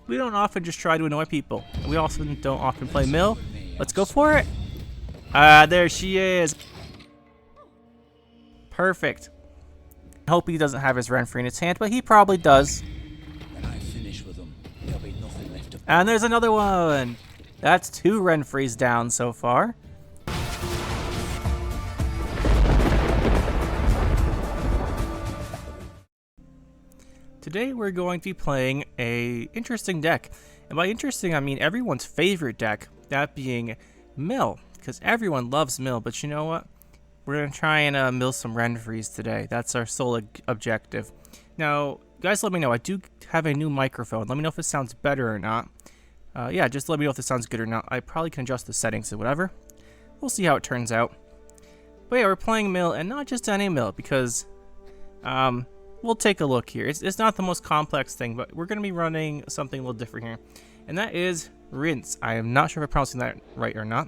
we don't often just try to annoy people. We also don't often play mill. Let's go for it. Ah, there she is. Perfect. I hope he doesn't have his Renfri in his hand, but he probably does. When I finish with them, there'll be nothing left of. And there's another one. That's 2 Renfris down so far. Today we're going to be playing a interesting deck. And by interesting, I mean everyone's favorite deck, that being mill. Because everyone loves mill, but you know what? We're going to try and mill some Renfris today. That's our sole objective. Now, guys, let me know. I do have a new microphone. Let me know if this sounds better or not. Yeah, just let me know if this sounds good or not. I probably can adjust the settings or whatever. We'll see how it turns out. But yeah, we're playing mill, and not just any mill, because we'll take a look here. It's not the most complex thing, but we're going to be running something a little different here. And that is RIENCE. I am not sure if I'm pronouncing that right or not.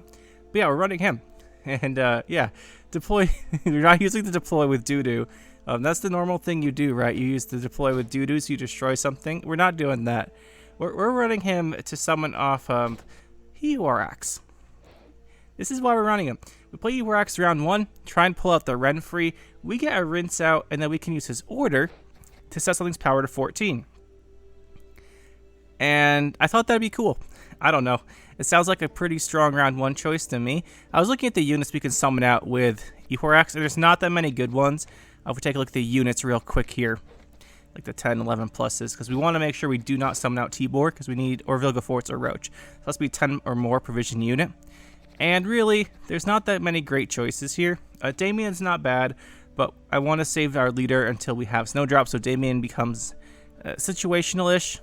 But yeah, we're running him. And yeah, deploy. You're not using the deploy with doo-doo. That's the normal thing you do, right? You use the deploy with doo-doo so you destroy something. We're not doing that. We're running him to summon off Ehorax. This is why we're running him. We play Ehorax round 1, try and pull out the Renfri. We get a RIENCE out, and then we can use his order to set something's power to 14. And I thought that'd be cool. I don't know. It sounds like a pretty strong round 1 choice to me. I was looking at the units we can summon out with Ehorax, and there's not that many good ones. If we take a look at the units real quick here, like the 10, 11 pluses, because we want to make sure we do not summon out Tibor, because we need, or Vilgefortz or Roach. So it has to be 10 or more provision unit. And really, there's not that many great choices here. Damien's not bad, but I want to save our leader until we have Snowdrop, so Damien becomes situational-ish.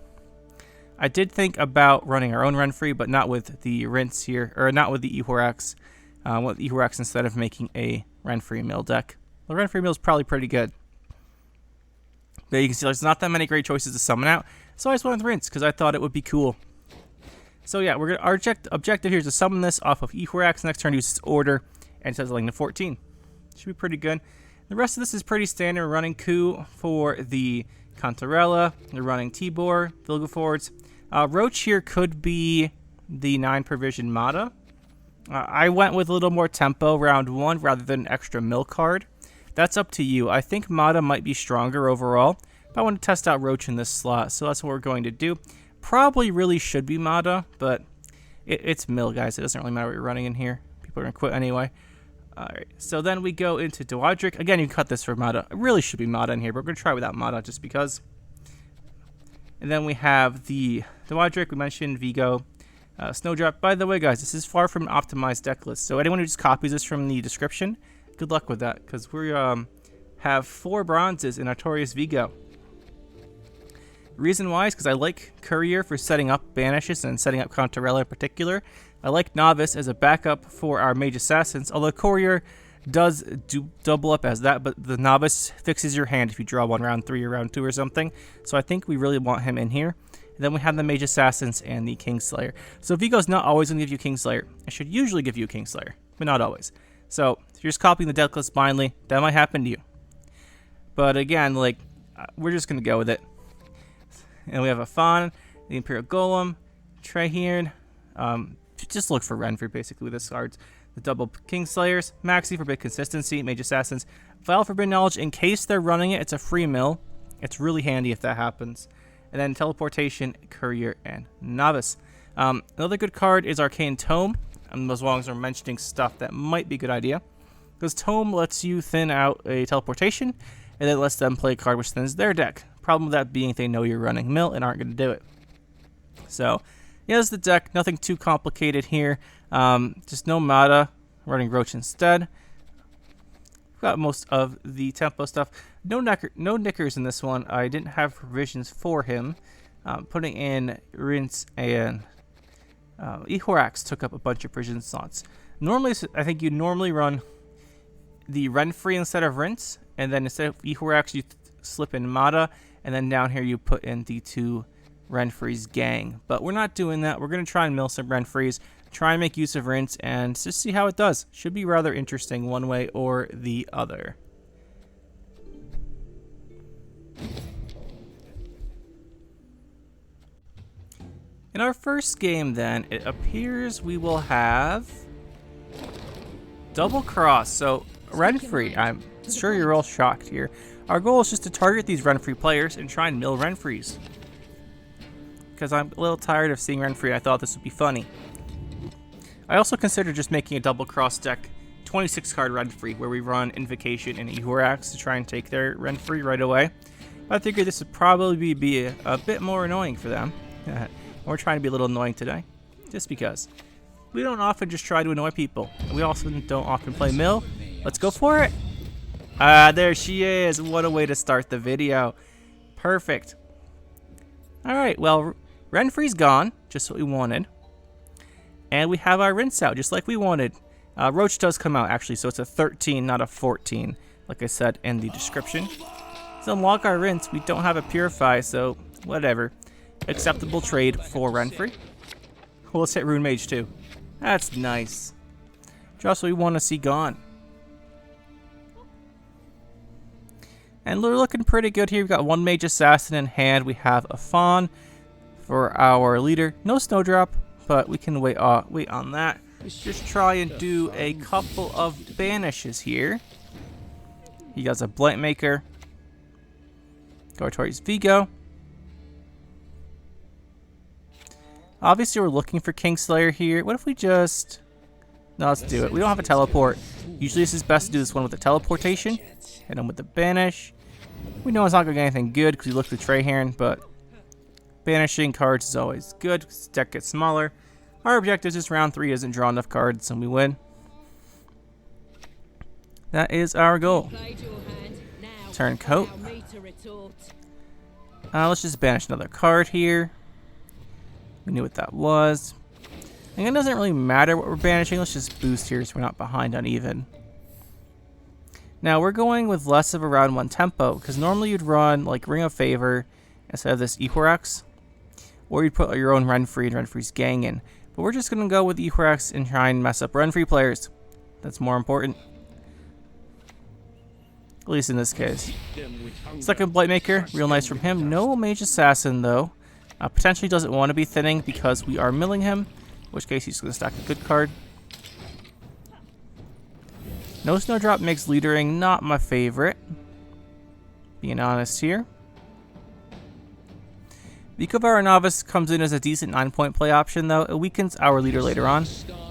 I did think about running our own Renfri, but not with the RIENCE here, or not with the Ehorax. With Ehorax instead of making a Renfri mill deck. The Renfri mill is probably pretty good. But you can see there's not that many great choices to summon out, so I just went with RIENCE because I thought it would be cool. So yeah, our objective here is to summon this off of Ehorax. Next turn, use its order, and it says something to 14. Should be pretty good. The rest of this is pretty standard. We're running Coup for the Cantarella. We're running Tibor, Vilgefortz. Roach here could be the 9 provision Mata. I went with a little more tempo round 1 rather than an extra mill card. That's up to you. I think Mata might be stronger overall, but I want to test out Roach in this slot, so that's what we're going to do. Probably really should be Mata, but it's mill, guys. It doesn't really matter what you're running in here. People are going to quit anyway. Alright, so then we go into Doadric. Again, you can cut this for Mata. It really should be Mata in here, but we're going to try without Mata just because. And then we have the Doadric. We mentioned Vigo. Snowdrop. By the way, guys, this is far from an optimized deck list, so anyone who just copies this from the description, good luck with that, because we have 4 bronzes in Artorias Vigo. Reason why is because I like Courier for setting up Banishes and setting up Cantarella in particular. I like Novice as a backup for our Mage Assassins, although Courier does double up as that, but the Novice fixes your hand if you draw one round 3 or round 2 or something. So I think we really want him in here. And then we have the Mage Assassins and the Kingslayer. So Vigo's not always going to give you Kingslayer. It should usually give you Kingslayer, but not always. So if you're just copying the deck list blindly, that might happen to you. But again, like, we're just going to go with it. And we have a Fawn, the Imperial Golem, Traherne. Just look for Renfri basically with this cards. The double Kingslayers, Maxi for big consistency, Mage Assassins, Vial for Forbidden Knowledge. In case they're running it, it's a free mill. It's really handy if that happens. And then Teleportation, Courier, and Novice. Another good card is Arcane Tome, as long as we're mentioning stuff that might be a good idea. Because Tome lets you thin out a Teleportation, and then lets them play a card which thins their deck. Problem with that being they know you're running mill and aren't going to do it. So, yeah, that's the deck. Nothing too complicated here. Just no Mata. Running Roach instead. Got most of the tempo stuff. No Knickers in this one. I didn't have provisions for him. Putting in RIENCE and Ehorax took up a bunch of provision slots. Normally, I think you normally run the Renfri instead of RIENCE, and then instead of Ehorax, you slip in Mata, and then down here you put in the 2 Renfri's gang. But we're not doing that. We're going to try and mill some Renfri's, try and make use of RIENCE, and just see how it does. Should be rather interesting one way or the other. In our first game, then, it appears we will have double cross. So, Renfri, I'm sure you're all shocked here. Our goal is just to target these Renfri players and try and mill Renfris. Because I'm a little tired of seeing Renfri, I thought this would be funny. I also considered just making a double cross deck, 26 card Renfri, where we run Invocation and Ehorax to try and take their Renfri right away. But I figured this would probably be a bit more annoying for them. We're trying to be a little annoying today, just because. We don't often just try to annoy people. We also don't often play mill. Let's go for it. There she is. What a way to start the video. Perfect. Alright, well, Renfri's gone, just what we wanted. And we have our rinse out, just like we wanted. Roach does come out, actually, so it's a 13, not a 14, like I said in the description. To unlock our rinse, we don't have a purify, so whatever. Acceptable trade for Renfri. Well, let's hit Rune Mage too. That's nice. Just what we want to see gone. And we're looking pretty good here. We've got one Mage Assassin in hand. We have a Fawn for our leader. No Snowdrop, but we can wait on that. Just try and do a couple of banishes here. He has a Blight Maker. Go towards Vigo. Obviously, we're looking for Kingslayer here. What if we just... No, let's do it. We don't have a teleport. Usually, this is best to do this one with a teleportation. Hit him with the banish. We know it's not going to get anything good because we looked at Treyhairn, but banishing cards is always good because the deck gets smaller. Our objective is just round 3 doesn't draw enough cards and we win. That is our goal. Turncoat. Let's just banish another card here. We knew what that was. And it doesn't really matter what we're banishing. Let's just boost here so we're not behind on even. Now we're going with less of a round 1 tempo because normally you'd run like Ring of Favor instead of this Ehorax. Or you'd put your own Renfri and Renfri's gang in. But we're just going to go with Ehorax and try and mess up Renfri players. That's more important. At least in this case. Second Blightmaker, real nice from him. No Mage Assassin though. Potentially doesn't want to be thinning because we are milling him. In which case he's going to stack a good card. No Snowdrop makes leadering not my favorite. Being honest here. Vicobar Novice comes in as a decent 9-point play option though. It weakens our leader later on.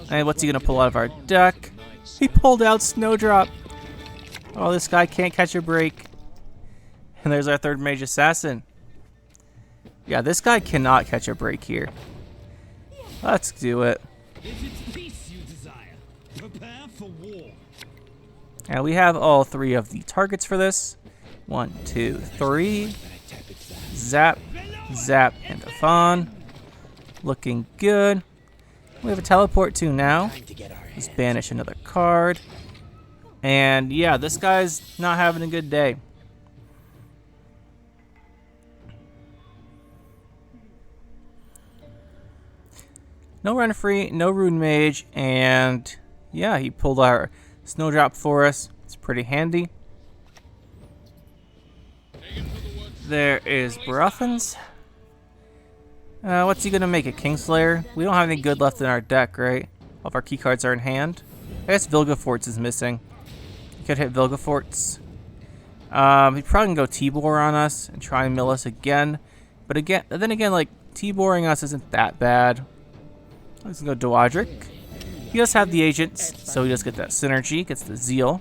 And what's he going to pull out of our deck? He pulled out Snowdrop. Oh, this guy can't catch a break. And there's our third Mage Assassin. Yeah, this guy cannot catch a break here. Let's do it. And we have all 3 of the targets for this. 1, 2, 3. Zap, Zap, and a Fawn. Looking good. We have a teleport too now. Let's banish another card. And yeah, this guy's not having a good day. No Renfri, no Rune Mage, and yeah, he pulled our Snowdrop for us. It's pretty handy. There is Bruffins. What's he gonna make? A Kingslayer? We don't have any good left in our deck, right? All of our key cards are in hand. I guess Vilgefortz is missing. He could hit Vilgefortz. He's probably gonna go T-Bor on us and try and mill us again. But then again, like T-Boring us isn't that bad. Let's go Doadric. He does have the agents, so he does get that synergy, gets the zeal.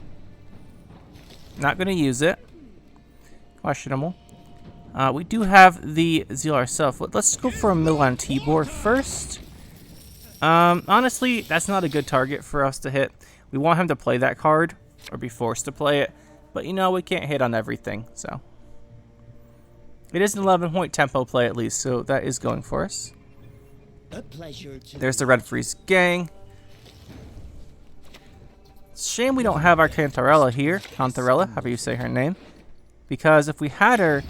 Not gonna use it. Questionable. We do have the zeal ourselves. Let's go for a mill on T-Bor first. Honestly, that's not a good target for us to hit. We want him to play that card, or be forced to play it. But you know, we can't hit on everything, so. It is an 11-point tempo play at least, so that is going for us. There's the Renfri's gang. Shame we don't have our Cantarella here. Cantarella, however you say her name. Because if we had her,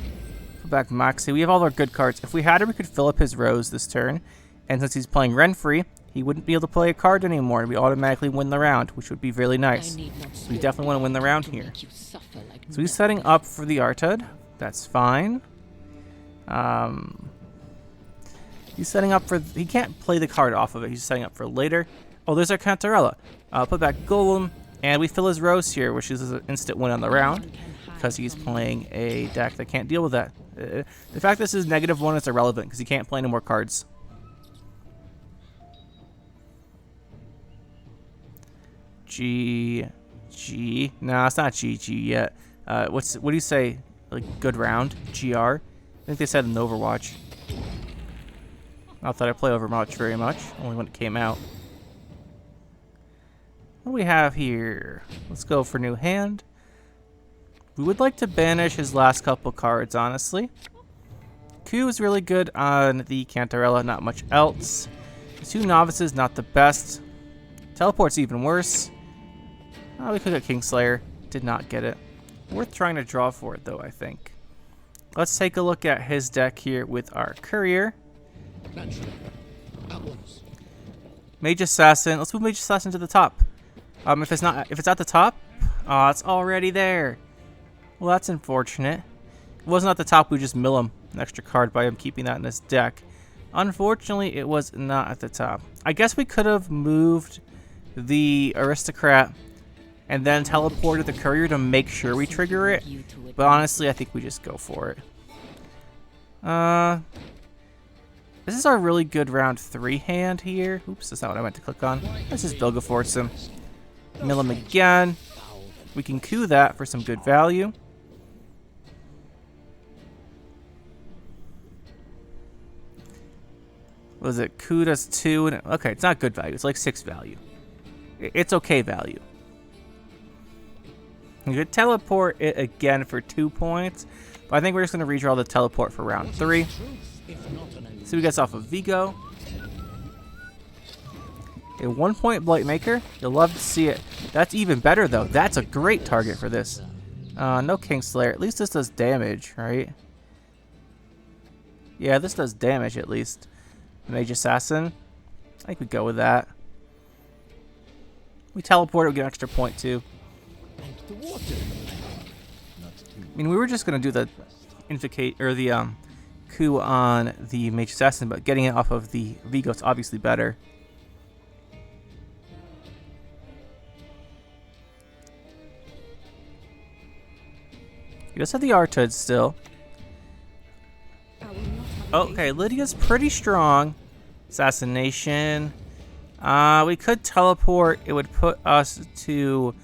go back to Moxie, we have all our good cards. If we had her, we could fill up his rows this turn. And since he's playing Renfri, he wouldn't be able to play a card anymore, and we automatically win the round, which would be really nice. So we definitely want to win the round here. So he's setting up for the Artud. That's fine. He's setting up for... He can't play the card off of it. He's setting up for later. Oh, there's our Cantarella. Put back Golem, and we fill his Rose here, which is an instant win on the round, because he's playing a deck that can't deal with that. The fact this is -1 is irrelevant, because he can't play any more cards. G... No, it's not GG yet. What do you say? Like, good round? GR? I think they said in Overwatch. Not that I play Overwatch very much, only when it came out. What do we have here? Let's go for new hand. We would like to banish his last couple cards, honestly. Q is really good on the Cantarella, not much else. The 2 Novices, not the best. Teleport's even worse. We could get Kingslayer. Did not get it. Worth trying to draw for it, though, I think. Let's take a look at his deck here with our Courier. Mage Assassin. Let's move Mage Assassin to the top. If it's at the top, it's already there. Well, that's unfortunate. If it wasn't at the top, we just mill him an extra card by him keeping that in his deck. Unfortunately, it was not at the top. I guess we could have moved the Aristocrat and then teleported the Courier to make sure we trigger it. But honestly, I think we just go for it. This is our really good round 3 hand here. Oops, that's not what I meant to click on. Let's just Vilgeforce him. Mill him again. We can coup that for some good value. What was it? Coup does 2. And okay, it's not good value. It's like 6 value. It's okay value. You could teleport it again for 2 points. But I think we're just going to redraw the teleport for round 3. So we get off of Vigo. A 1-point Blightmaker. You'll love to see it. That's even better, though. That's a great target for this. No Kingslayer. At least this does damage, right? Yeah, this does damage, at least. Mage Assassin. I think we go with that. We teleport it, we get an extra point, too. I mean, we were just going to do the Invocate, or the, coup on the Mage Assassin, but getting it off of the Vigo is obviously better. He does have the Artud still. Okay, Lydia's pretty strong. Assassination. We could teleport. It would put us to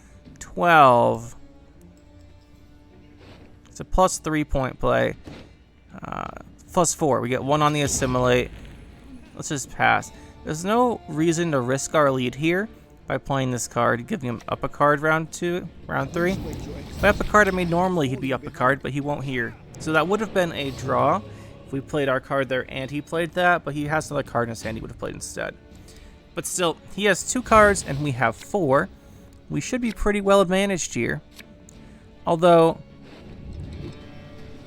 12. It's a plus 3-point play. Plus 4. We get 1 on the Assimilate. Let's just pass. There's no reason to risk our lead here by playing this card, giving him up a card round 3. By up a card, I mean normally he'd be up a card, but he won't here. So that would have been a draw if we played our card there and he played that, but he has another card in his hand he would have played instead. But still, he has 2 cards and we have 4. We should be pretty well advantaged here. Although,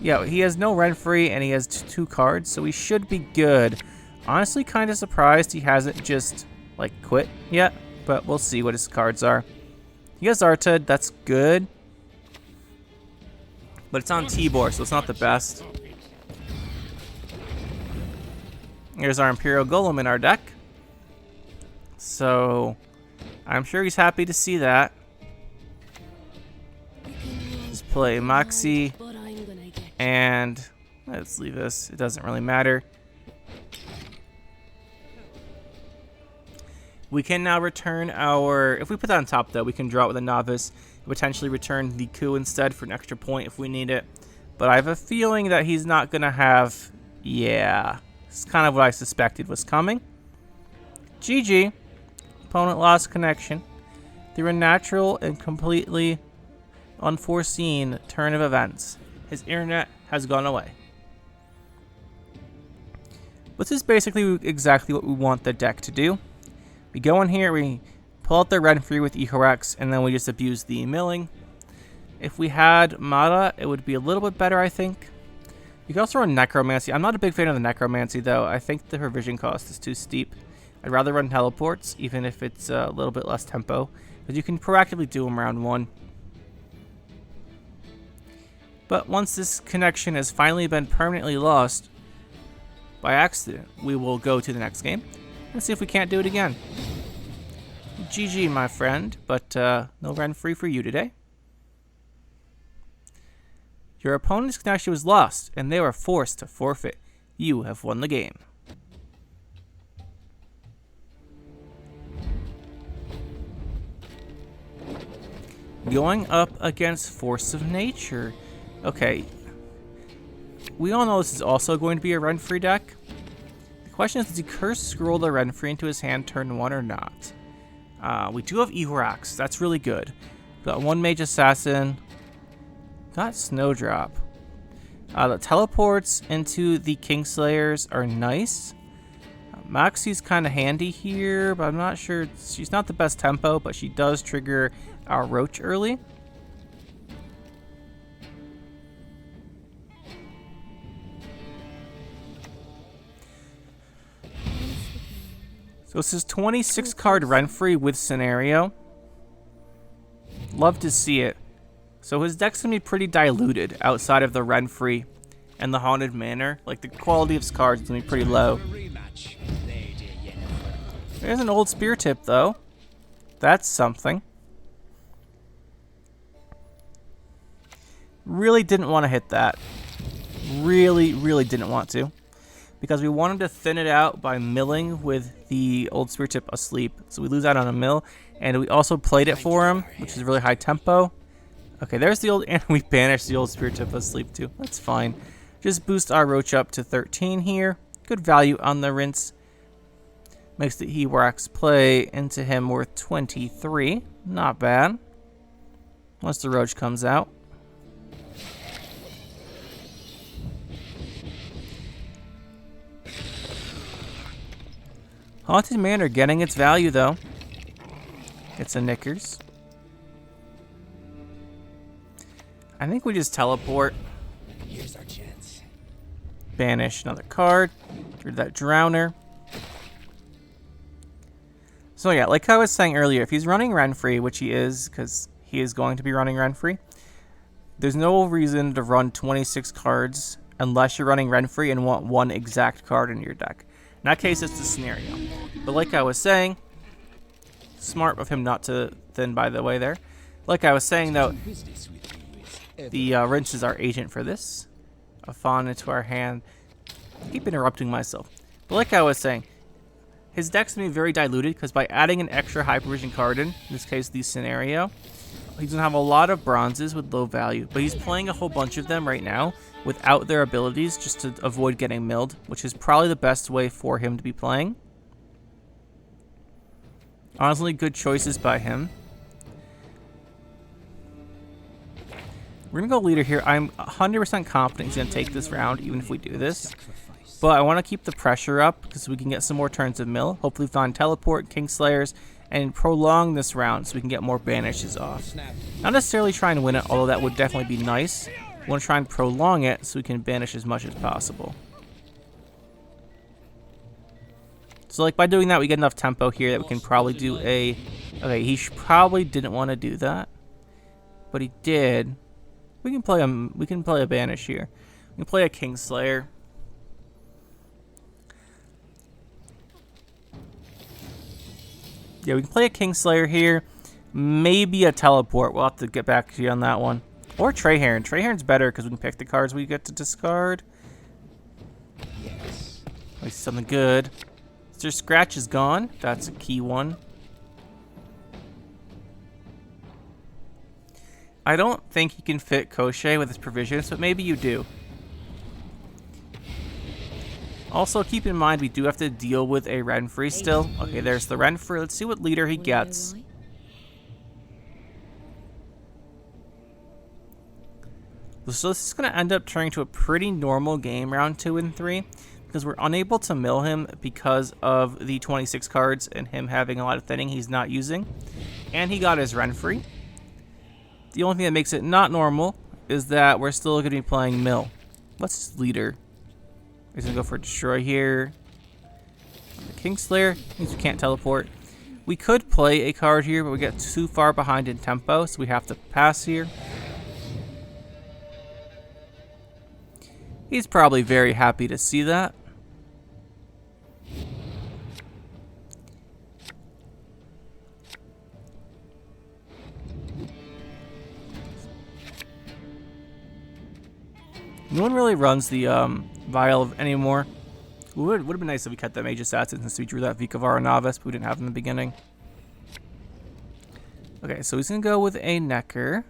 yeah, he has no Renfri and he has 2 cards, so we should be good. Honestly, kind of surprised he hasn't just, like, quit yet, but we'll see what his cards are. He has Artud, that's good. But it's on Tibor, so it's not the best. Here's our Imperial Golem in our deck. So, I'm sure he's happy to see that. Let's play Moxie. And let's leave this. It doesn't really matter. We can now return our... If we put that on top, though, we can draw it with a Novice. Potentially return the coup instead for an extra point if we need it. But I have a feeling that he's not going to have... Yeah. It's kind of what I suspected was coming. GG. Opponent lost connection. Through a natural and completely unforeseen turn of events, his internet has gone away. This is basically exactly what we want the deck to do. We go in here, we pull out the Renfri with Ehorex, and then we just abuse the milling. If we had Mata, it would be a little bit better, I think. You can also run Necromancy. I'm not a big fan of the Necromancy, though. I think the provision cost is too steep. I'd rather run Teleports, even if it's a little bit less tempo. But you can proactively do them round 1. But once this connection has finally been permanently lost, by accident, we will go to the next game and see if we can't do it again. GG, my friend, but no Renfri for you today. Your opponent's connection was lost, and they were forced to forfeit. You have won the game. Going up against Force of Nature. Okay. We all know this is also going to be a Renfri deck. The question is, does he curse scroll the Renfri into his hand turn 1 or not? We do have Ehorax. That's really good. Got one Mage Assassin. Got Snowdrop. The teleports into the Kingslayers are nice. Moxie's kind of handy here, but I'm not sure. She's not the best tempo, but she does trigger our Roach early. So this is 26 card Renfri with Scenario. Love to see it. So his deck's going to be pretty diluted outside of the Renfri and the Haunted Manor. Like, the quality of his cards is going to be pretty low. There's an old Spear Tip, though. That's something. Really didn't want to hit that. Really didn't want to. Because we wanted to thin it out by milling with the old Spear Tip asleep. So we lose out on a mill. And we also played it for him, which is really high tempo. Okay, there's the old, and we banished the old Spear Tip asleep too. That's fine. Just boost our Roach up to 13 here. Good value on the RIENCE. Makes the Ehorax play into him worth 23. Not bad. Once the Roach comes out. Haunted Manor getting its value though. It's a Knickers. I think we just teleport. Here's our chance. Banish another card. Get rid of that Drowner. So yeah, like I was saying earlier, if he's running Renfri, which he is, because he is going to be running Renfri, there's no reason to run 26 cards unless you're running Renfri and want one exact card in your deck. In that case, it's the Scenario. But like I was saying, smart of him not to thin, by the way, there. Like I was saying, though, the RIENCE is our agent for this. A Fawn into our hand. I keep interrupting myself. But like I was saying, his deck's going to be very diluted because by adding an extra high provision card in this case the Scenario, he's going to have a lot of bronzes with low value. But he's playing a whole bunch of them right now without their abilities just to avoid getting milled, which is probably the best way for him to be playing. Honestly, good choices by him. We're going to go leader here. I'm 100% confident he's going to take this round, even if we do this. But I want to keep the pressure up because we can get some more turns of mill. Hopefully find teleport, Kingslayers, and prolong this round so we can get more banishes off. Not necessarily try and win it, although that would definitely be nice. We want to try and prolong it so we can banish as much as possible. So like by doing that, we get enough tempo here that we can probably do a... Okay, he probably didn't want to do that, but he did. We can play a banish here. We can play a Kingslayer. Yeah, we can play a Kingslayer here. Maybe a teleport. We'll have to get back to you on that one. Or Treyheron. Treyheron's better because we can pick the cards we get to discard. Yes. At least something good. Mr. Scratch is gone. That's a key one. I don't think he can fit Koshe with his provisions, but maybe you do. Also, keep in mind we do have to deal with a Renfri still. Okay, there's the Renfri. Let's see what leader he gets. So this is going to end up turning to a pretty normal game round 2 and 3 because we're unable to mill him because of the 26 cards and him having a lot of thinning he's not using. And he got his Renfri. The only thing that makes it not normal is that we're still going to be playing mill. What's his leader? He's going to go for Destroy here. The Kingslayer means we can't teleport. We could play a card here, but we get too far behind in tempo, so we have to pass here. He's probably very happy to see that. No one really runs the vial anymore. It would have been nice if we kept that Mage Assassin since we drew that Vikavara Novice, but we didn't have in the beginning. Okay, so he's going to go with a Necker.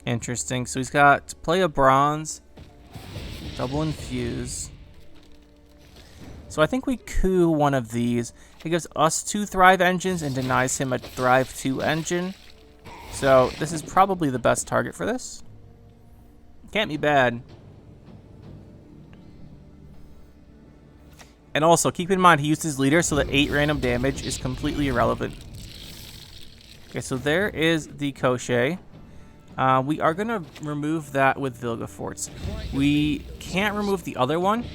Interesting. So he's got to play a Bronze, double Infuse. So I think we coup one of these. It gives us 2 Thrive engines and denies him a Thrive 2 engine. So this is probably the best target for this. Can't be bad. And also, keep in mind, he used his leader, so the 8 random damage is completely irrelevant. Okay, so there is the Koshé. We are going to remove that with Vilgefortz. We can't remove the other one.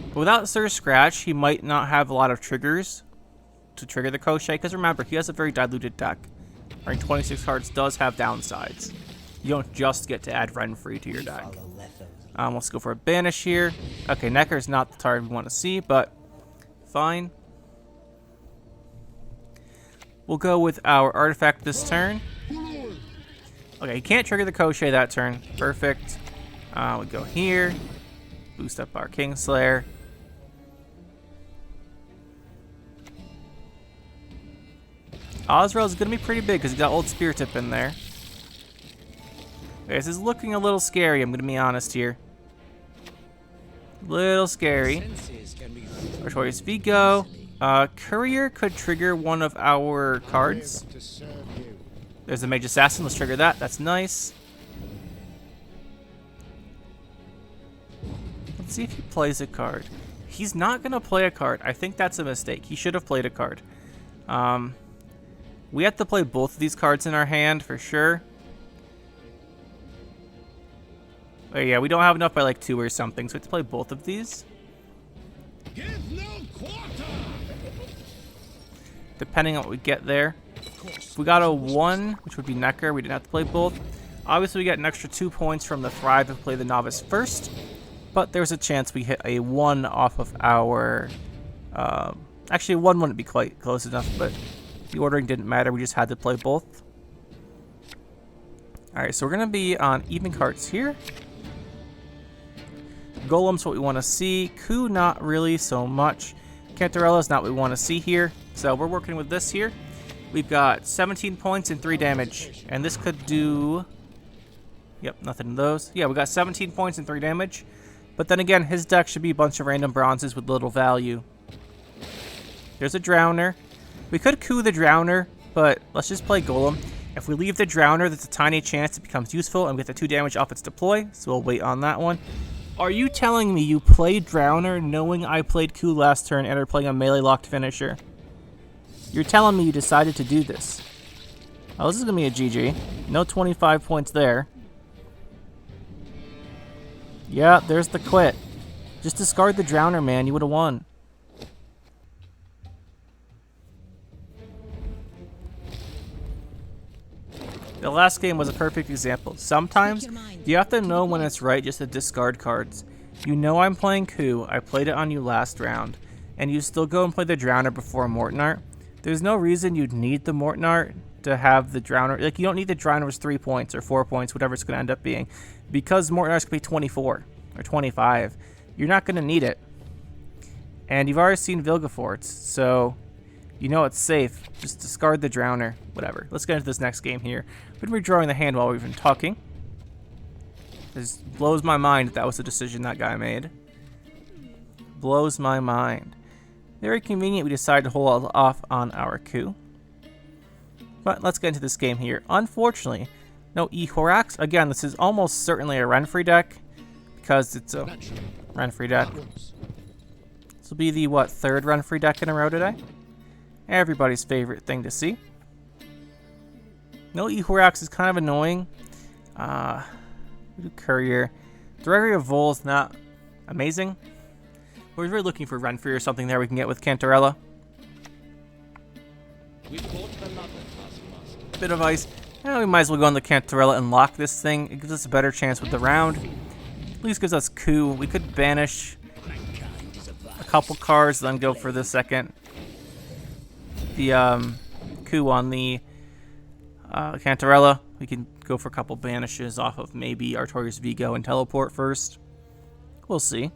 But without Sir Scratch, he might not have a lot of triggers to trigger the Koshé. Because remember, he has a very diluted deck. Running 26 cards does have downsides. You don't just get to add Renfri to your deck. Let's go for a Banish here. Okay, Necker is not the target we want to see, but fine. We'll go with our Artifact this turn. Okay, he can't trigger the Koshé that turn. Perfect. We go here. Boost up our Kingslayer. Osrel is going to be pretty big because he's got Old Spear Tip in there. Okay, this is looking a little scary, I'm going to be honest here. Little scary. Our choice Vigo. Courier could trigger one of our cards. There's the Mage Assassin. Let's trigger that. That's nice. Let's see if he plays a card. He's not going to play a card. I think that's a mistake. He should have played a card. We have to play both of these cards in our hand for sure. Oh yeah, we don't have enough by like 2 or something, so we have to play both of these. Give no quarter. Depending on what we get there. If we got a 1, which would be Necker, we didn't have to play both. Obviously, we get an extra 2 points from the Thrive if we play the Novice first. But there's a chance we hit a 1 off of our... actually, 1 wouldn't be quite close enough, but the ordering didn't matter. We just had to play both. Alright, so we're going to be on even cards here. Golem's what we want to see. Coup, not really so much. Cantarella's not what we want to see here. So we're working with this here. We've got 17 points and 3 damage. And this could do... Yep, nothing in those. Yeah, we got 17 points and 3 damage. But then again, his deck should be a bunch of random bronzes with little value. There's a Drowner. We could coup the Drowner, but let's just play Golem. If we leave the Drowner, there's a tiny chance it becomes useful and we get the 2 damage off its deploy. So we'll wait on that one. Are you telling me you played Drowner knowing I played coup last turn and are playing a melee locked finisher? You're telling me you decided to do this. Oh, this is going to be a GG. No 25 points there. Yeah, there's the quit. Just discard the Drowner, man. You would have won. The last game was a perfect example. Sometimes you have to know when it's right just to discard cards. You know I'm playing coup. I played it on you last round. And you still go and play the Drowner before Mortnart. There's no reason you'd need the Mortnart to have the Drowner. Like, you don't need the Drowner's 3 points or 4 points, whatever it's going to end up being. Because Mortnart's going to be 24 or 25. You're not going to need it. And you've already seen Vilgefortz, so you know it's safe. Just discard the Drowner. Whatever. Let's get into this next game here. We've been redrawing the hand while we've been talking. This blows my mind that was the decision that guy made. Blows my mind. Very convenient we decided to hold off on our coup. But let's get into this game here. Unfortunately, no E-Horax. Again, this is almost certainly a Renfri deck because it's a Renfri deck. This will be the, what, 3rd Renfri deck in a row today? Everybody's favorite thing to see. No E-Horax is kind of annoying. We do Courier. Directory of Vol is not amazing. We're really looking for Renfri or something there we can get with Cantarella. Bit of ice. We might as well go on the Cantarella and lock this thing. It gives us a better chance with the round. At least gives us coup. We could banish a couple cards, then go for the second. The coup on the Cantarella. We can go for a couple banishes off of maybe Artorias Vigo and teleport first. We'll see.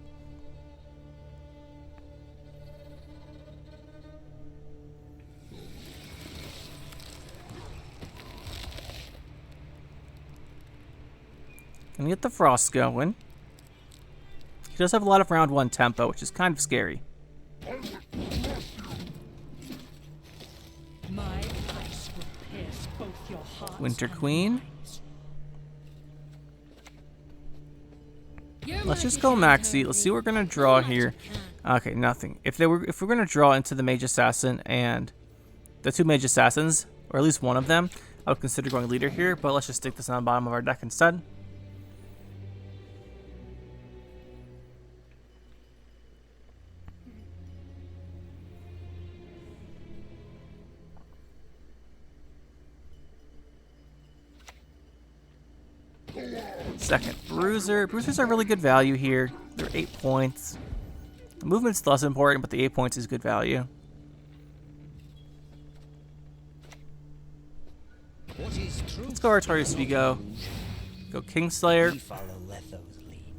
Gonna get the Frost going. He does have a lot of round 1 tempo, which is kind of scary. My ice will pierce both your hearts Winter and Queen. minds. Let's just go maxi. Let's see what we're gonna draw here. Okay, nothing. If we're gonna draw into the Mage Assassin and the 2 Mage Assassins, or at least one of them, I would consider going leader here. But let's just stick this on the bottom of our deck instead. Second Bruiser. Bruisers are really good value here. They're 8 points. The movement's less important, but the 8 points is good value. What is true? Let's go Artorias Vigo. Go Kingslayer. We follow Letho's lead.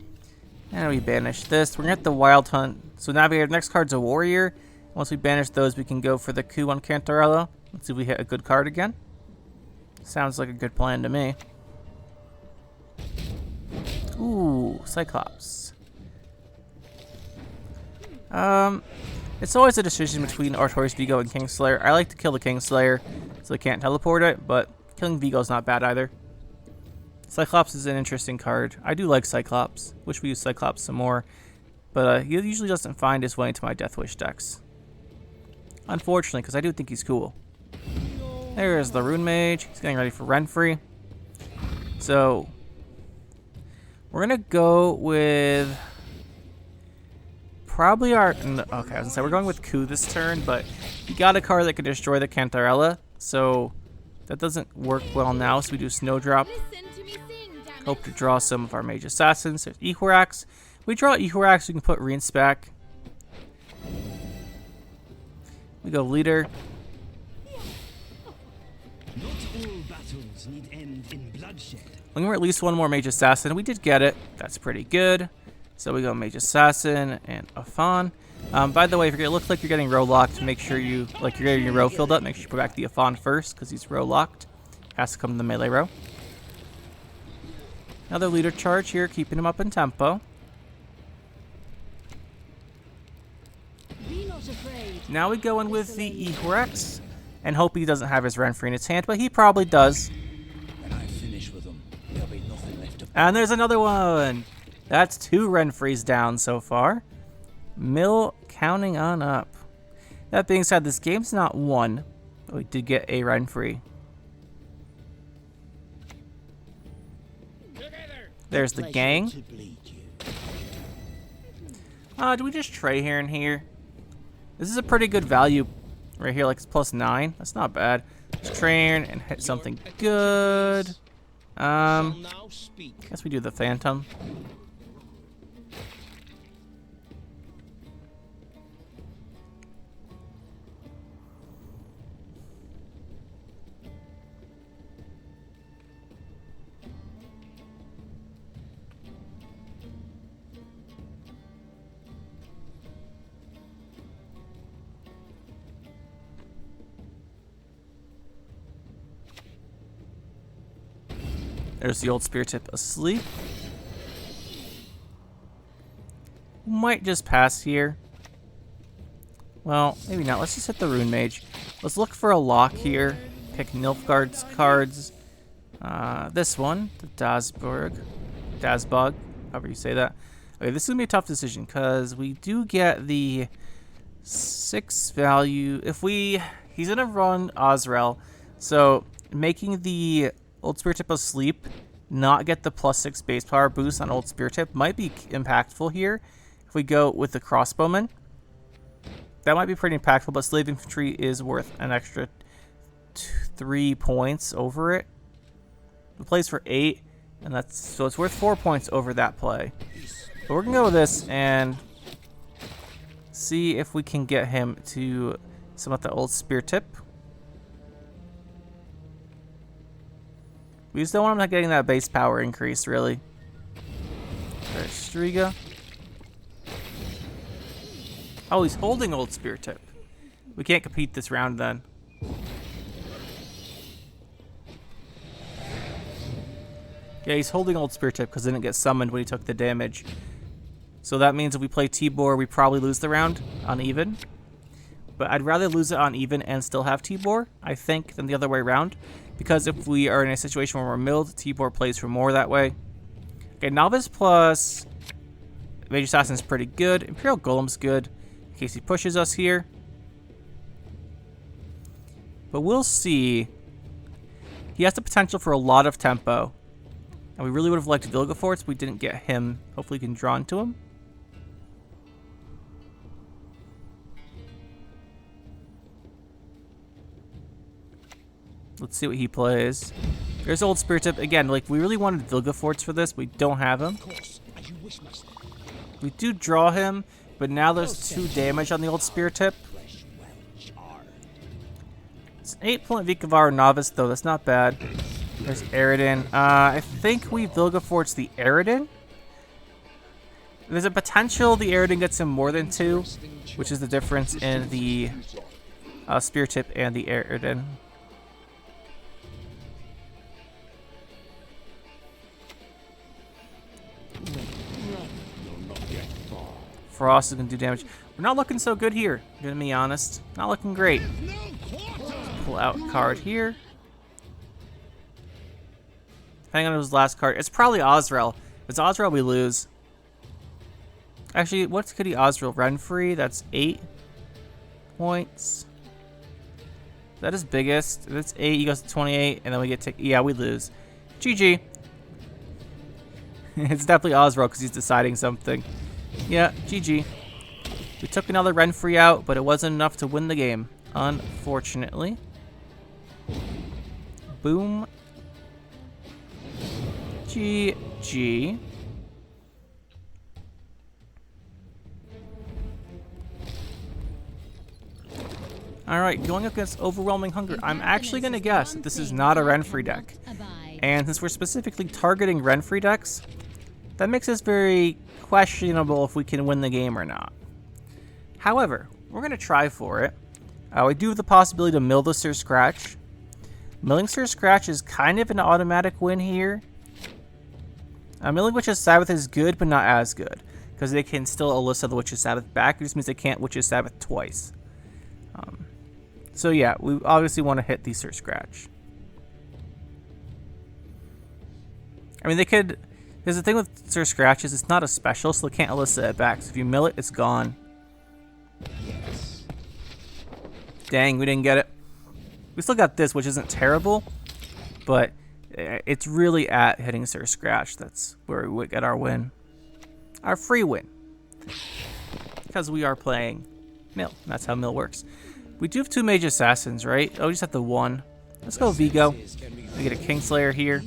And we banish this. We're going to get the Wild Hunt. So Navigator, next card's a Warrior. Once we banish those, we can go for the coup on Cantarella. Let's see if we hit a good card again. Sounds like a good plan to me. Ooh, Cyclops. It's always a decision between Artorias Vigo and Kingslayer. I like to kill the Kingslayer so they can't teleport it, but killing Vigo's not bad either. Cyclops is an interesting card. I do like Cyclops. Wish we used Cyclops some more, but he usually doesn't find his way into my Death Wish decks. Unfortunately, because I do think he's cool. There's the Rune Mage. He's getting ready for Renfri. So we're gonna go with probably our. Okay, I was gonna say we're going with coup this turn, but he got a card that could destroy the Cantarella, so that doesn't work well now. So we do Snowdrop. Hope to draw some of our Mage Assassins. There's Ehorax. We draw Ehorax, we can put RIENCE back. We go leader. Not all battles need end in bloodshed. Looking for at least one more Mage Assassin. We did get it. That's pretty good. So we go Mage Assassin and a Fawn. By the way, if it looks like you're getting row locked, make sure you're getting your row filled up. Make sure you put back the Fawn first because he's row locked. Has to come to the melee row. Another leader charge here, keeping him up in tempo. Be not afraid. Now we go in with the Ehorax and hope he doesn't have his Renfri in his hand, but he probably does. When I finish with them, there'll be nothing left of And there's another one. That's 2 Renfris down so far. Mill counting on up. That being said, this game's not won. We did get a Renfri. There's the gang. to bleed you. Do we just trade here and here? This is a pretty good value right here, like it's +9. That's not bad. Let's train and hit something good. Now speak. Guess we do the Phantom. There's the old Spear Tip asleep. Might just pass here. Well, maybe not. Let's just hit the Rune Mage. Let's look for a lock here. Pick Nilfgaard's cards. This one, the Dazbog, however you say that. Okay, this is gonna be a tough decision because we do get the 6 value. He's gonna run Azrael, so making the Old Spear Tip asleep, not get the +6 base power boost on Old Spear Tip might be impactful here. If we go with the Crossbowman, that might be pretty impactful, but Slave Infantry is worth an extra 3 points over it. It plays for 8, and so it's worth 4 points over that play. But we're gonna go with this and see if we can get him to some of the Old Spear Tip. We just don't want him getting that base power increase, really. Alright, Striga. Oh, he's holding Old Spear Tip. We can't compete this round then. Yeah, he's holding Old Spear Tip because he didn't get summoned when he took the damage. So that means if we play Tibor, we probably lose the round on even. But I'd rather lose it on even and still have Tibor, I think, than the other way around. Because if we are in a situation where we're milled, Tibor plays for more that way. Okay, Novice plus Mage Assassin is pretty good. Imperial Golem's good in case he pushes us here. But we'll see. He has the potential for a lot of tempo. And we really would have liked Vilgefortz, but we didn't get him. Hopefully we can draw into him. Let's see what he plays. There's Old Spear Tip. Again, like, we really wanted Vilgefortz for this. We don't have him. We do draw him, but now there's 2 damage on the Old Spear Tip. It's an 8-point Vikavar Novice, though. That's not bad. There's Aridin. I think we Vilgefortz the Aridin. There's a potential the Aridin gets him more than 2, which is the difference in the Spear Tip and the Aridin. Frost is going to do damage. We're not looking so good here, to be honest. Not looking great. Pull out a card here. Depending on his last card. It's probably Osrel. If it's Osrel, we lose. Actually, what's could he Osrel? Renfri, that's 8 points. Is that his biggest? If it's 8, he goes to 28, and then we get to... Yeah, we lose. GG. It's definitely Osrel because he's deciding something. Yeah, GG. We took another Renfri out, but it wasn't enough to win the game, unfortunately. Boom. GG. Alright, going up against Overwhelming Hunger. I'm actually going to guess that this is not a Renfri deck. And since we're specifically targeting Renfri decks, that makes us very questionable if we can win the game or not. However, we're going to try for it. We do have the possibility to mill the Sir Scratch. Milling Sir Scratch is kind of an automatic win here. Milling Witch's Sabbath is good, but not as good. Because they can still elicit the Witch's Sabbath back. It just means they can't Witch's Sabbath twice. So yeah, we obviously want to hit the Sir Scratch. I mean, they could... Because the thing with Sir Scratch is it's not a special, so they can't elicit it back. So if you mill it, it's gone. Yes. Dang, we didn't get it. We still got this, which isn't terrible. But it's really at hitting Sir Scratch. That's where we would get our win. Our free win. Because we are playing mill. That's how mill works. We do have 2 Mage Assassins, right? Oh, we just have the 1. Let's go Vigo. We get a Kingslayer here.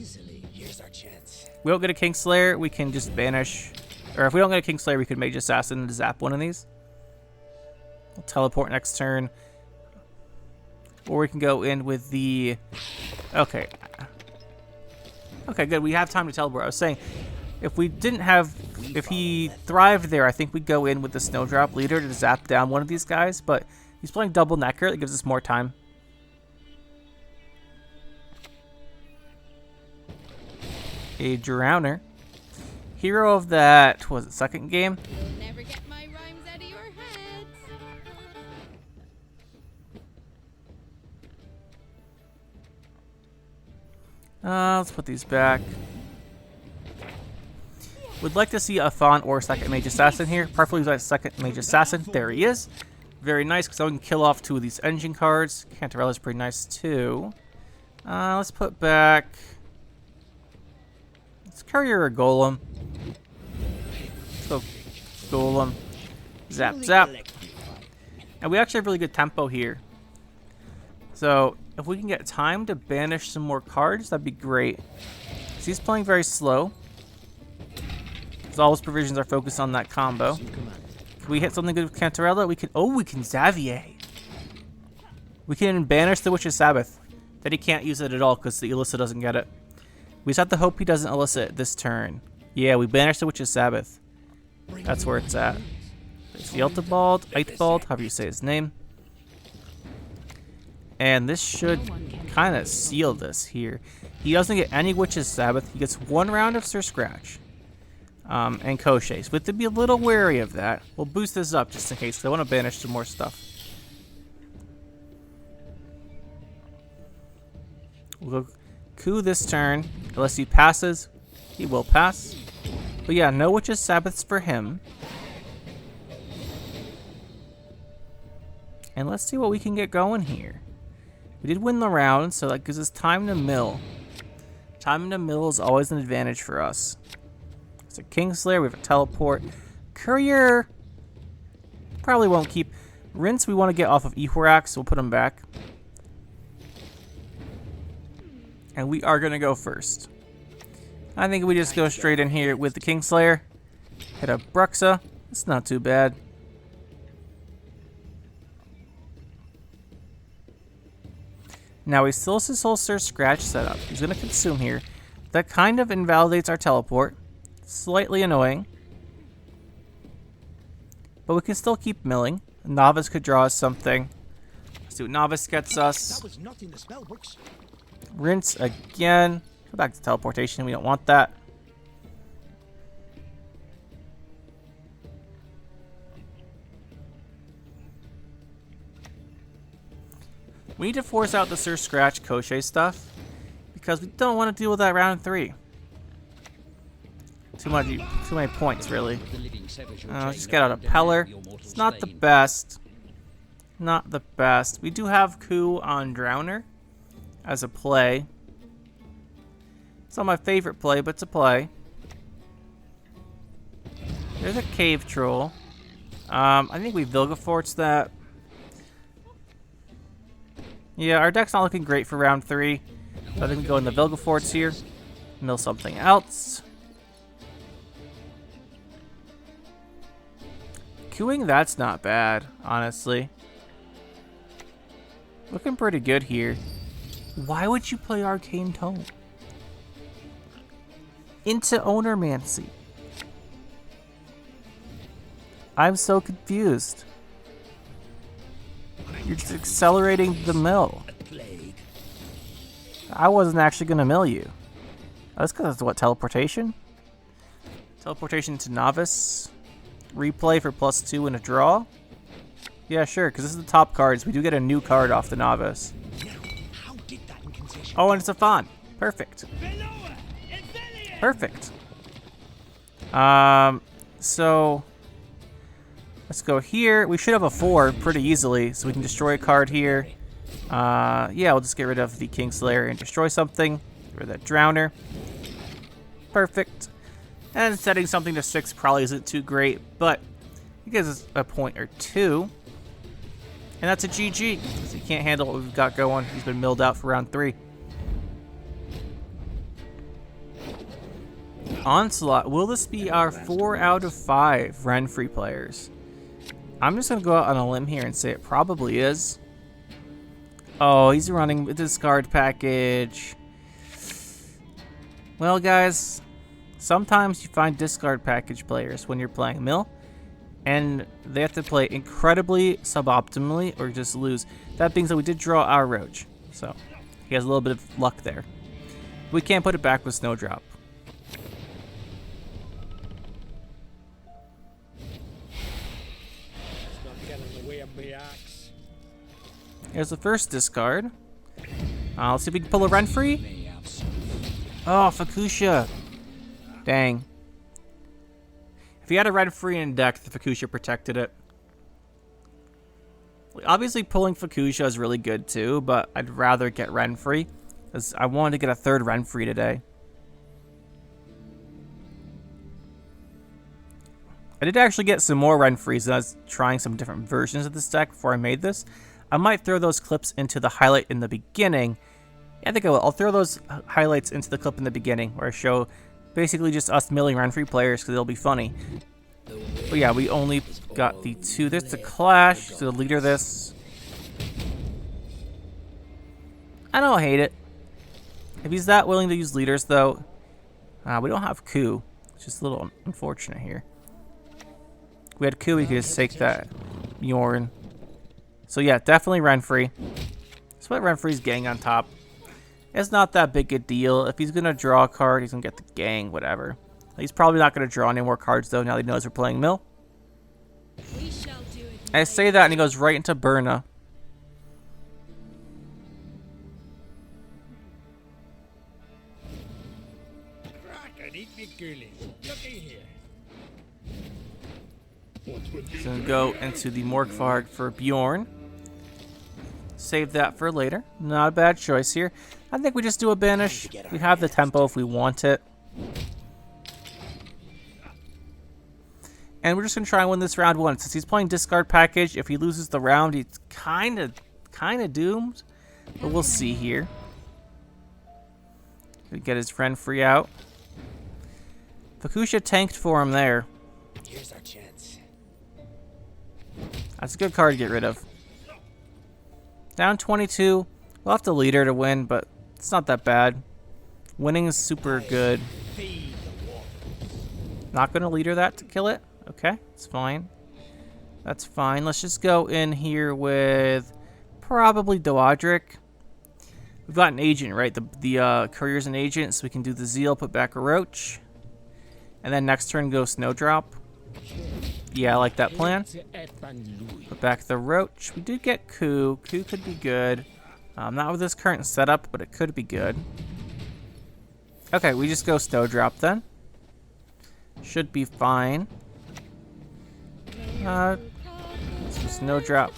We don't get a Kingslayer, we can just banish. Or if we don't get a Kingslayer, we could Mage Assassin and zap one of these. We'll teleport next turn. Or we can go in with the... Okay. Okay, good. We have time to teleport. I was saying, if we didn't have... If he thrived there, I think we'd go in with the Snowdrop Leader to zap down one of these guys. But he's playing Double Necker. That gives us more time. A Drowner. Hero of that, was it second game? You'll never get my rhymes out of your head. Let's put these back. Would like to see a Fawn or second Mage Assassin here. Preferably like second Mage Assassin. There he is. Very nice, because I can kill off 2 of these engine cards. Cantarella's pretty nice too. Let's put back... Courier or Golem. Let's go Golem. Zap, zap. And we actually have really good tempo here. So, if we can get time to banish some more cards, that'd be great. So he's playing very slow. Because all his provisions are focused on that combo. Can we hit something good with Cantarella? We can... Oh, we can Xavier. We can banish the Witch's Sabbath. Then he can't use it at all because the Elissa doesn't get it. We just have to hope he doesn't elicit this turn. Yeah, we banished the Witch's Sabbath. That's where it's at. It's Yeltebald, Eitbald, however you say his name. And this should kind of seal this here. He doesn't get any Witch's Sabbath. He gets 1 round of Sir Scratch. And Koshais. We have to be a little wary of that. We'll boost this up just in case, because I want to banish some more stuff. We'll go coup this turn. Unless he passes, he will pass. But yeah, no Witch's Sabbaths for him. And let's see what we can get going here. We did win the round, so that gives us time to mill. Time to mill is always an advantage for us. It's a Kingslayer, we have a teleport. Courier probably won't keep. Rinse we want to get off of Ehorax, so we'll put him back. And we are going to go first. I think we just go straight in here with the Kingslayer. Hit a Bruxa. It's not too bad. Now he still has his whole Sir Scratch setup. He's going to consume here. That kind of invalidates our teleport. Slightly annoying. But we can still keep milling. Novice could draw us something. Let's see what Novice gets us. That was not in the spell books. Rinse again. Go back to teleportation. We don't want that. We need to force out the Sir Scratch Koshais stuff because we don't want to deal with that round 3. Too many points, really. Let's just get out a Peller. It's not the best. Not the best. We do have Coup on Drowner as a play. It's not my favorite play, but it's a play. There's a Cave Troll. I think we Vilgefortz that. Yeah, our deck's not looking great for round 3. So I think we go in the Vilgefortz here. Mill something else. Queuing, that's not bad, honestly. Looking pretty good here. Why would you play Arcane Tome? Into Ownermancy. I'm so confused. You're just accelerating the mill. I wasn't actually going to mill you. That's because it's what, teleportation? Teleportation to Novice. Replay for +2 and a draw? Yeah, sure, because this is the top cards. We do get a new card off the Novice. Oh, and it's a Fawn. Perfect. Perfect. So let's go here. We should have a 4 pretty easily, so we can destroy a card here. Yeah, we'll just get rid of the Kingslayer and destroy something. Get rid of that Drowner. Perfect. And setting something to 6 probably isn't too great, but it gives us a point or 2. And that's a GG, because he can't handle what we've got going. He's been milled out for round 3. Onslaught. Will this be our 4 out of 5 Renfri players? I'm just going to go out on a limb here and say it probably is. Oh, he's running a discard package. Well, guys, sometimes you find discard package players when you're playing Mill, and they have to play incredibly suboptimally or just lose. That being said, we did draw our Roach, so he has a little bit of luck there. We can't put it back with Snowdrop. Here's the first discard. Let's see if we can pull a Renfri. Oh, Fukusha. Dang. If he had a Renfri in deck, the Fukusha protected it. Obviously, pulling Fukusha is really good too, but I'd rather get Renfri, because I wanted to get a 3rd Renfri today. I did actually get some more Renfris, and I was trying some different versions of this deck before I made this. I might throw those clips into the highlight in the beginning. Yeah, I think I will. I'll throw those highlights into the clip in the beginning, where I show basically just us milling Renfri players, because it'll be funny. But yeah, we only got the 2. There's the Clash, so the leader of this. I don't hate it. If he's that willing to use leaders, though, we don't have coup. It's just a little unfortunate here. If we had coup, we could just take that Bjorn. So yeah, definitely Renfri. Let's put Renfri's gang on top. It's not that big a deal. If he's going to draw a card, he's going to get the gang, whatever. He's probably not going to draw any more cards, though, now that he knows we're playing Mill. We shall do it. I say that, and he goes right into Berna. He's going to go into the Morkvarg for Bjorn. Save that for later. Not a bad choice here. I think we just do a banish. We have the tempo if we want it. And we're just going to try and win this round one. Since he's playing discard package, if he loses the round, he's kind of doomed. But we'll see here. Gonna get his Renfri out. Fukusha tanked for him there. Here's our chance. That's a good card to get rid of. Down 22. We'll have to leader to win, but it's not that bad. Winning is super good. Not going to leader that to kill it. Okay, it's fine. That's fine. Let's just go in here with probably Doadric. We've got an agent, right? The courier's an agent, so we can do the Zeal, put back a Roach. And then next turn go Snowdrop. Yeah, I like that plan. Put back the Roach. We did get Coup. Coup could be good. Not with this current setup, but it could be good. Okay, we just go Snowdrop then. Should be fine. Snowdrop.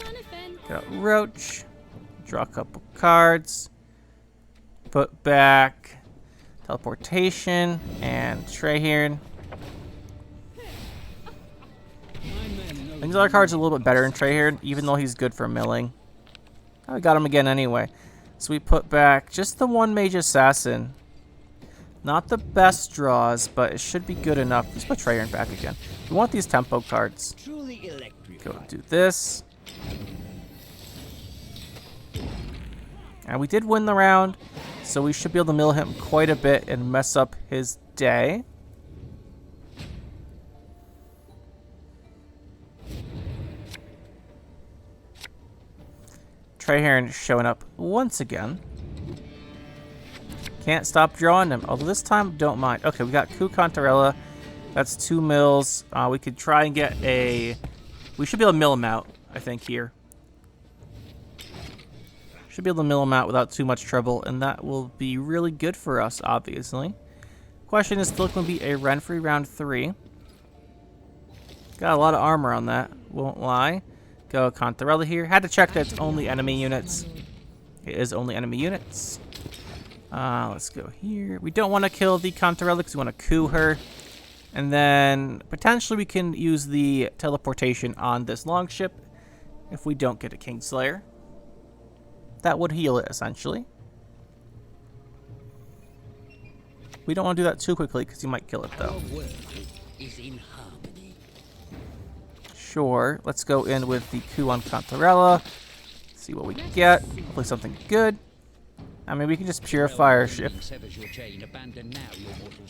Got Roach. Draw a couple cards. Put back Teleportation and Traherne. These other cards are a little bit better in Traherne, even though he's good for milling. Oh, we got him again anyway. So we put back just the one Mage Assassin. Not the best draws, but it should be good enough. Let's put Traherne back again. We want these tempo cards. Go do this. And we did win the round, so we should be able to mill him quite a bit and mess up his day. Traherne showing up once again. Can't stop drawing him, although this time don't mind. Okay, we got Coup Contarella. That's 2 mills. We could try and get a... We should be able to mill him out, I think, here. Should be able to mill him out without too much trouble, and that will be really good for us, obviously. Question is still going to be a Renfri round 3. Got a lot of armor on that, won't lie. Go Contarella here. Had to check that it's only enemy units. It is only enemy units. Let's go here. We don't want to kill the Contarella because we want to coup her. And then potentially we can use the teleportation on this longship if we don't get a Kingslayer. That would heal it, essentially. We don't want to do that too quickly because you might kill it, though. Sure. Let's go in with the coup on Contarella. See what we get. Hopefully something good. I mean, we can just purify our ship.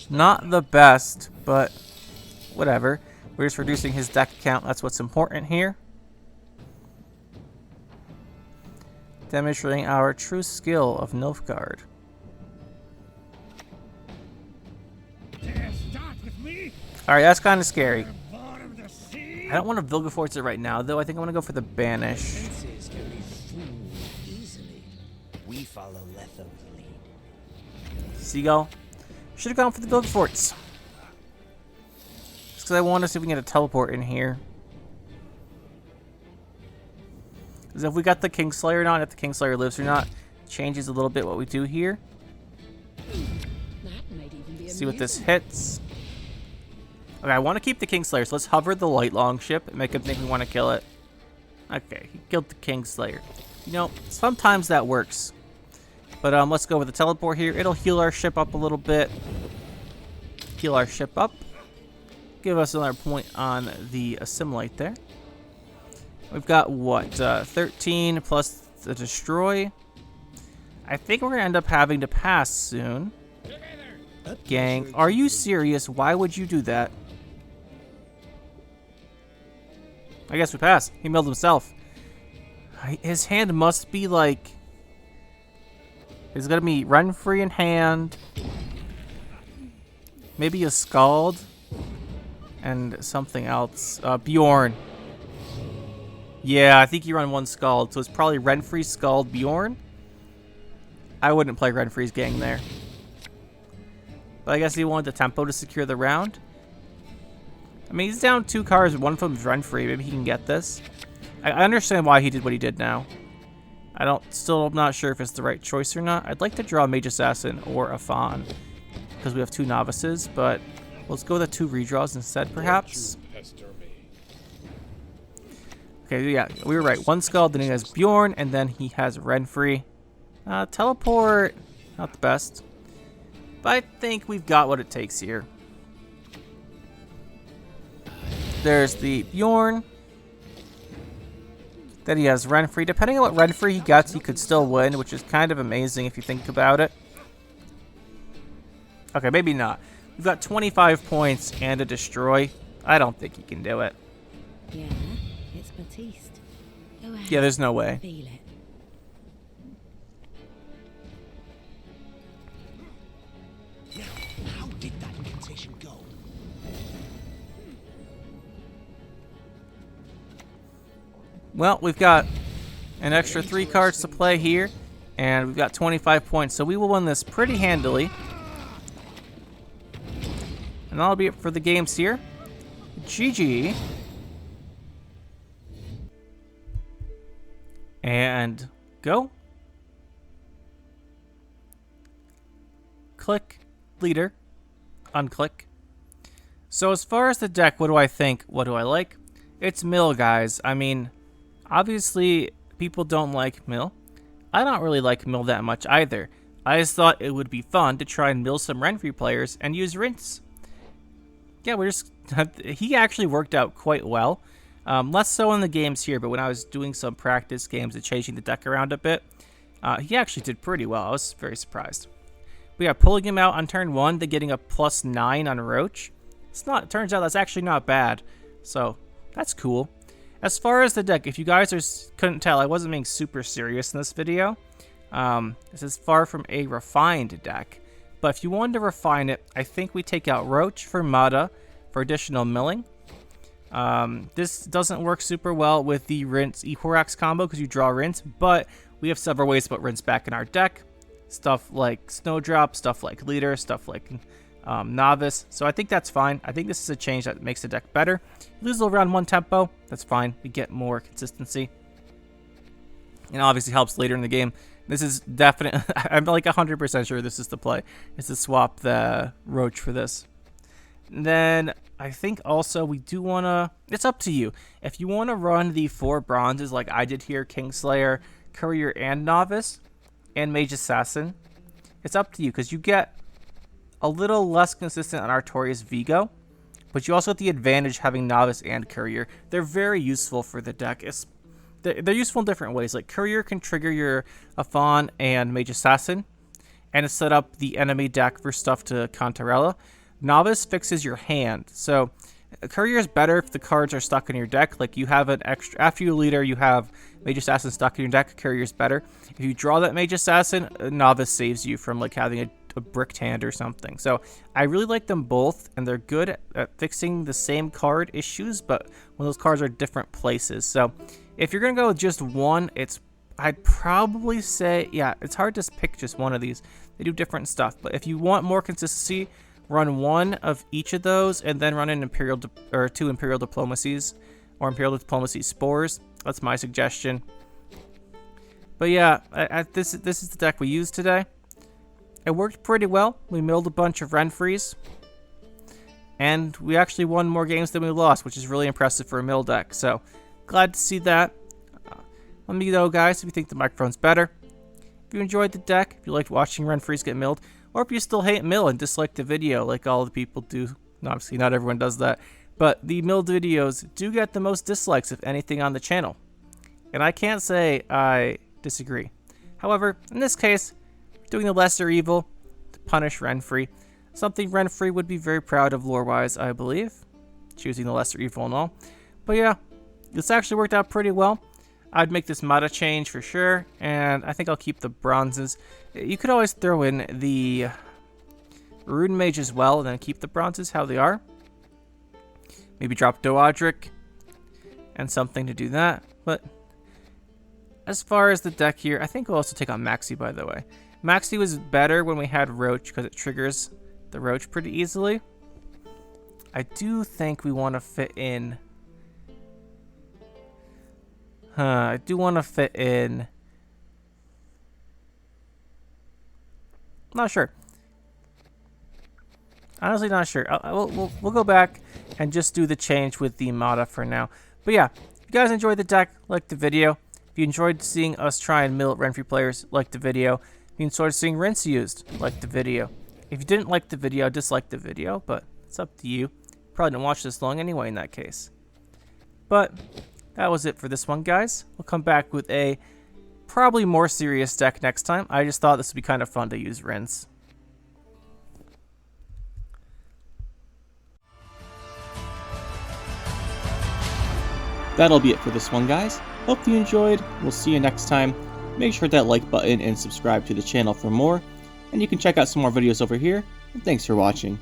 Not the best, but whatever. We're just reducing his deck count. That's what's important here. Demonstrating our true skill of Nilfgaard. Alright, that's kind of scary. I don't want to Vilgefortz it right now, though. I think I want to go for the Banish. We follow Letho's lead. Seagull. Should have gone for the Vilgefortz. Just because I want to see if we can get a teleport in here. Because if we got the Kingslayer or not, if the Kingslayer lives or not, changes a little bit what we do here. See what this hits. Okay, I want to keep the Kingslayer, so let's hover the light longship and make him think we want to kill it. Okay, he killed the Kingslayer. You know, sometimes that works. But let's go with the teleport here. It'll heal our ship up a little bit. Heal our ship up. Give us another point on the assimilate there. We've got what? 13 plus the destroy. I think we're gonna end up having to pass soon. Gang, are you serious? Why would you do that? I guess we pass. He milled himself. His hand must be like... It's gonna be Renfri in hand. Maybe a Scald. And something else. Bjorn. Yeah, I think you run one Scald. So it's probably Renfri, Scald, Bjorn. I wouldn't play Renfri's gang there. But I guess he wanted the tempo to secure the round. I mean, he's down 2 cards. One of them is Renfri. Maybe he can get this. I understand why he did what he did now. I'm not sure if it's the right choice or not. I'd like to draw a Mage Assassin or a Fawn. Because we have 2 novices, but let's go with the 2 redraws instead, perhaps. Okay, yeah, we were right. 1 Scald, then he has Bjorn, and then he has Renfri. Teleport, not the best. But I think we've got what it takes here. There's the Bjorn. Then he has Renfri. Depending on what Renfri he gets, he could still win, which is kind of amazing if you think about it. Okay, maybe not. We've got 25 points and a destroy. I don't think he can do it. Yeah, it's Batiste. Go ahead. Yeah, there's no way. Feel it. Now, how did that incantation go? Well, we've got an extra 3 cards to play here, and we've got 25 points, so we will win this pretty handily. And that'll be it for the games here. GG. And go. Click, leader, unclick. So as far as the deck, what do I think? What do I like? It's mill, guys. I mean, obviously, people don't like mill. I don't really like mill that much either. I just thought it would be fun to try and mill some Renfri players and use RIENCE. Yeah, he actually worked out quite well. Less so in the games here, but when I was doing some practice games and changing the deck around a bit, he actually did pretty well. I was very surprised. But yeah, pulling him out on turn 1, then getting a +9 on Roach. It turns out that's actually not bad. So, that's cool. As far as the deck, if you guys couldn't tell, I wasn't being super serious in this video. This is far from a refined deck. But if you wanted to refine it, I think we take out Roach for Mata for additional milling. This doesn't work super well with the RIENCE Ehorax combo because you draw RIENCE, but we have several ways to put RIENCE back in our deck. Stuff like Snowdrop, stuff like Leader, stuff like Novice. So I think that's fine. I think this is a change that makes the deck better. You lose around 1 tempo, that's fine. We get more consistency. And obviously helps later in the game. This is definitely, I'm like 100% sure this is the play, is to swap the Roach for this. And then I think also we do want to, it's up to you. If you want to run the 4 bronzes like I did here, Kingslayer, Courier, and Novice, and Mage Assassin, it's up to you because you get a little less consistent on Artorias Vigo, but you also get the advantage having Novice and Courier. They're very useful for the deck. They're useful in different ways. Like Courier can trigger your Fawn and Mage Assassin, and it's set up the enemy deck for stuff to Contarella. Novice fixes your hand. So Courier is better if the cards are stuck in your deck. Like you have an extra, after you leader, you have Mage Assassin stuck in your deck. Courier is better. If you draw that Mage Assassin, Novice saves you from like having a bricked hand or something. So I really like them both, and they're good at fixing the same card issues, but when those cards are different places. So if you're gonna go with just one, I'd probably say, yeah, it's hard to pick just one of these. They do different stuff, but if you want more consistency, run one of each of those, and then run an two Imperial Diplomacies or Imperial Diplomacy Spores. That's my suggestion. But yeah, this is the deck we used today. It worked pretty well. We milled a bunch of Renfris, and we actually won more games than we lost, which is really impressive for a mill deck. So glad to see that. Let me know, guys, if you think the microphone's better. If you enjoyed the deck, if you liked watching Renfris get milled, or if you still hate mill and dislike the video like all the people do. No, obviously, not everyone does that. But the milled videos do get the most dislikes of anything on the channel. And I can't say I disagree. However, in this case, doing the lesser evil to punish Renfri. Something Renfri would be very proud of lore-wise, I believe. Choosing the lesser evil and all. But yeah, this actually worked out pretty well. I'd make this meta change for sure, and I think I'll keep the bronzes. You could always throw in the Rune Mage as well, and then keep the bronzes how they are. Maybe drop Doadric and something to do that. But as far as the deck here, I think we'll also take on Maxi, by the way. Maxi was better when we had Roach because it triggers the Roach pretty easily. I do think we want to fit in... I do want to fit in... Not sure. Honestly, not sure. We'll go back and just do the change with the Mata for now. But yeah, if you guys enjoyed the deck, like the video. If you enjoyed seeing us try and mill Renfri players, like the video. If you enjoyed seeing RIENCE used, like the video. If you didn't like the video, dislike the video, but it's up to you. Probably didn't watch this long anyway in that case. But that was it for this one, guys. We'll come back with a probably more serious deck next time. I just thought this would be kind of fun to use RIENCE. That'll be it for this one, guys. Hope you enjoyed. We'll see you next time. Make sure that like button and subscribe to the channel for more. And you can check out some more videos over here. And thanks for watching.